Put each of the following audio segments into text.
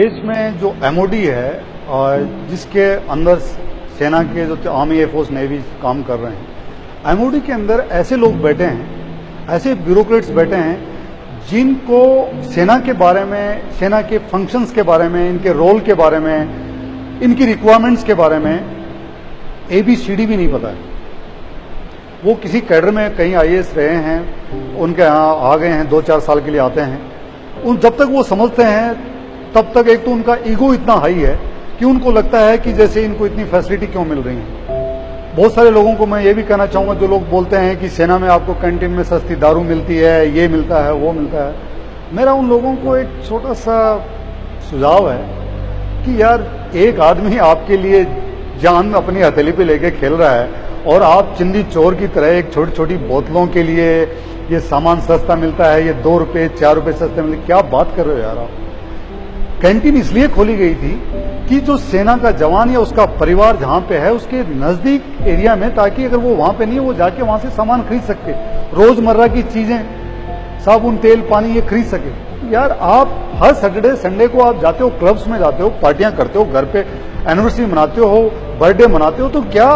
देश में जो एमओडी है और जिसके अंदर सेना के जो आर्मी एयरफोर्स नेवी काम कर रहे हैं, एमओडी के अंदर ऐसे लोग बैठे हैं, ऐसे ब्यूरोक्रेट्स बैठे हैं जिनको सेना के बारे में, सेना के फंक्शंस के बारे में, इनके रोल के बारे में, इनकी रिक्वायरमेंट्स के बारे में ABCD भी नहीं पता है। वो किसी कैडर में कहीं IAS रहे हैं, उनके यहाँ आ गए हैं, 2-4 साल के लिए आते हैं। उन जब तक वो समझते हैं तब तक एक तो उनका ईगो इतना हाई है कि उनको लगता है कि जैसे इनको इतनी फैसिलिटी क्यों मिल रही है। बहुत सारे लोगों को मैं ये भी कहना चाहूंगा, जो लोग बोलते हैं कि सेना में आपको कैंटीन में सस्ती दारू मिलती है, ये मिलता है, वो मिलता है। मेरा उन लोगों को एक छोटा सा सुझाव है कि यार, एक आदमी आपके लिए जान अपनी हथेली पे लेके खेल रहा है और आप चिंदी चोर की तरह एक छोटी छोटी बोतलों के लिए ये सामान सस्ता मिलता है, ये 2 रुपए 4 रुपए सस्ते मिलते, क्या बात कर रहे हो यार आप। कैंटीन इसलिए खोली गई थी कि जो सेना का जवान या उसका परिवार जहां पे है उसके नजदीक एरिया में, ताकि अगर वो वहां पे नहीं है, वो जाके वहां से सामान खरीद सके, रोजमर्रा की चीजें, साबुन तेल पानी ये खरीद सके। यार, आप हर सैटरडे संडे को आप जाते हो, क्लब्स में जाते हो, पार्टियां करते हो, घर पे एनिवर्सरी मनाते हो, बर्थडे मनाते हो, तो क्या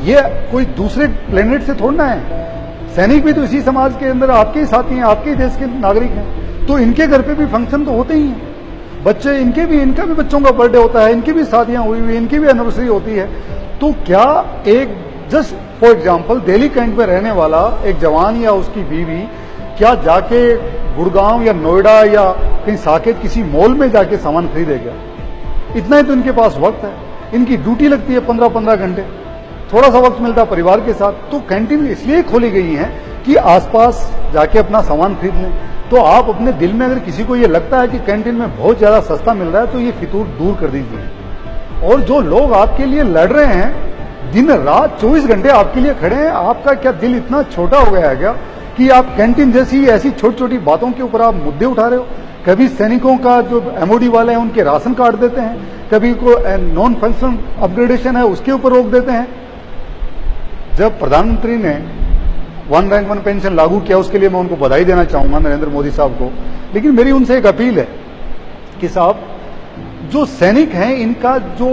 ये कोई दूसरे प्लेनेट से थोड़ना है। सैनिक भी तो इसी समाज के अंदर आपके ही साथी हैं, आपके ही देश के नागरिक हैं, तो इनके घर पे भी फंक्शन तो होते ही हैं। बच्चे, इनका भी बच्चों का बर्थडे होता है, इनकी भी शादियां हुई हुई, इनकी भी एनिवर्सरी होती है। तो क्या एक just for example Delhi cantt में रहने वाला एक जवान या उसकी बीवी क्या जाके गुड़गांव या नोएडा या कहीं साकेत किसी मॉल में जाके सामान खरीदेगा? इतना ही तो इनके पास वक्त है। इनकी ड्यूटी लगती है 15-15 घंटे, थोड़ा सा वक्त मिलता है परिवार के साथ। तो कैंटीन इसलिए खोली गई है कि आसपास जाके अपना सामान खरीद लें। तो आप अपने दिल में अगर किसी को ये लगता है कि कैंटीन में बहुत ज्यादा सस्ता मिल रहा है, तो ये फितूर दूर कर दीजिए। और जो लोग आपके लिए लड़ रहे हैं, दिन रात 24 घंटे आपके लिए खड़े हैं, आपका क्या दिल इतना छोटा हो गया है क्या कि आप कैंटीन जैसी ऐसी छोटी छोटी बातों के ऊपर आप मुद्दे उठा रहे हो? कभी सैनिकों का जो MOD वाले हैं उनके राशन कार्ड देते हैं, कभी को नॉन फंक्शनल अपग्रेडेशन है उसके ऊपर रोक देते हैं। जब प्रधानमंत्री ने 1 रैंक 1 पेंशन लागू किया, उसके लिए मैं उनको बधाई देना चाहूंगा, नरेंद्र मोदी साहब को। लेकिन मेरी उनसे एक अपील है कि साहब, जो सैनिक हैं इनका जो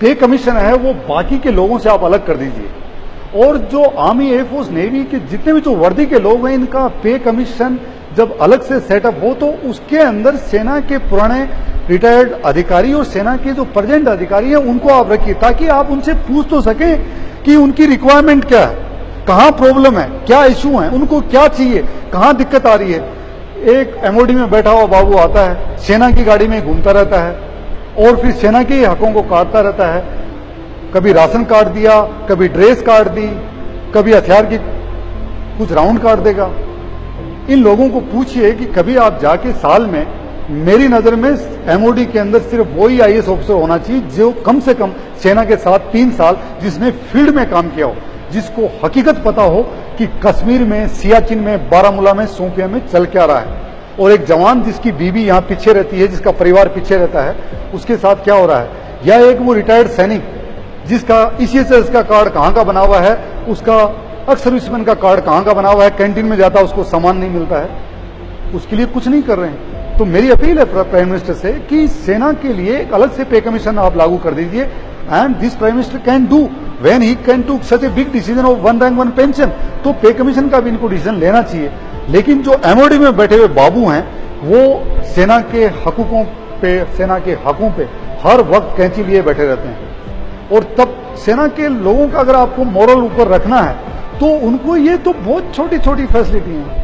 पे कमीशन है वो बाकी के लोगों से आप अलग कर दीजिए। और जो आर्मी एयरफोर्स नेवी के जितने भी जो वर्दी के लोग हैं, इनका पे कमीशन जब अलग से सेटअप हो तो उसके अंदर सेना के पुराने रिटायर्ड अधिकारी और सेना के जो प्रेजेंट अधिकारी हैं उनको आप रखिए, ताकि आप उनसे पूछ तो सकें कि उनकी रिक्वायरमेंट क्या है, कहां प्रॉब्लम है, क्या इश्यू है, उनको क्या चाहिए, कहां दिक्कत आ रही है। एक MOD में बैठा हुआ बाबू आता है, सेना की गाड़ी में घूमता रहता है और फिर सेना के हकों को काटता रहता है। कभी राशन काट दिया, कभी ड्रेस काट दी, कभी हथियार की कुछ राउंड काट देगा। इन लोगों को पूछिए कि कभी आप जाके साल में, मेरी नजर में MOD के अंदर सिर्फ वही IAS ऑफिसर होना चाहिए जो कम से कम सेना के साथ 3 साल जिसने फील्ड में काम किया हो, जिसको हकीकत पता हो कि कश्मीर में, सियाचिन में, बारामूला में, शोपियां में चल क्या रहा है। और एक जवान जिसकी बीवी यहाँ पीछे रहती है, जिसका परिवार पीछे रहता है, उसके साथ क्या हो रहा है। या एक वो रिटायर्ड सैनिक जिसका ECHS का कार्ड कहाँ का बना हुआ है, उसका एक्स सर्विसमैन का कार्ड कहाँ का बना हुआ है, कैंटीन में जाता है उसको सामान नहीं मिलता है, उसके लिए कुछ नहीं कर रहे हैं। तो मेरी अपील है प्राइम मिनिस्टर से कि सेना के लिए एक अलग से पे कमीशन आप लागू कर दीजिए। And this prime minister can do when he can to such a big decision of 1 rank 1 pension. तो पे कमीशन का भी इनको डिसीजन लेना चाहिए। लेकिन जो MOD में बैठे हुए बाबू हैं, वो सेना के हकूकों पे, सेना के हकों पे हर वक्त कैंची लिए बैठे रहते हैं। और तब सेना के लोगों का अगर आपको मोरल ऊपर रखना है तो उनको ये तो बहुत छोटी छोटी फैसिलिटी हैं।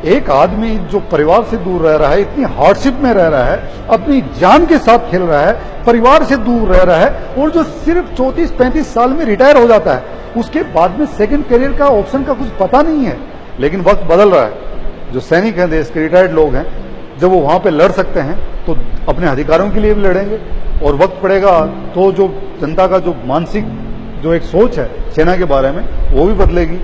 एक आदमी जो परिवार से दूर रह रहा है, इतनी हार्डशिप में रह रहा है, अपनी जान के साथ खेल रहा है, परिवार से दूर रह रहा है, और जो सिर्फ 34-35 साल में रिटायर हो जाता है, उसके बाद में सेकंड करियर का ऑप्शन का कुछ पता नहीं है। लेकिन वक्त बदल रहा है। जो सैनिक हैं, देश के रिटायर्ड लोग हैं, जब वो वहां पे लड़ सकते हैं तो अपने अधिकारों के लिए भी लड़ेंगे। और वक्त पड़ेगा तो जो जनता का जो मानसिक जो एक सोच है सेना के बारे में, वो भी बदलेगी।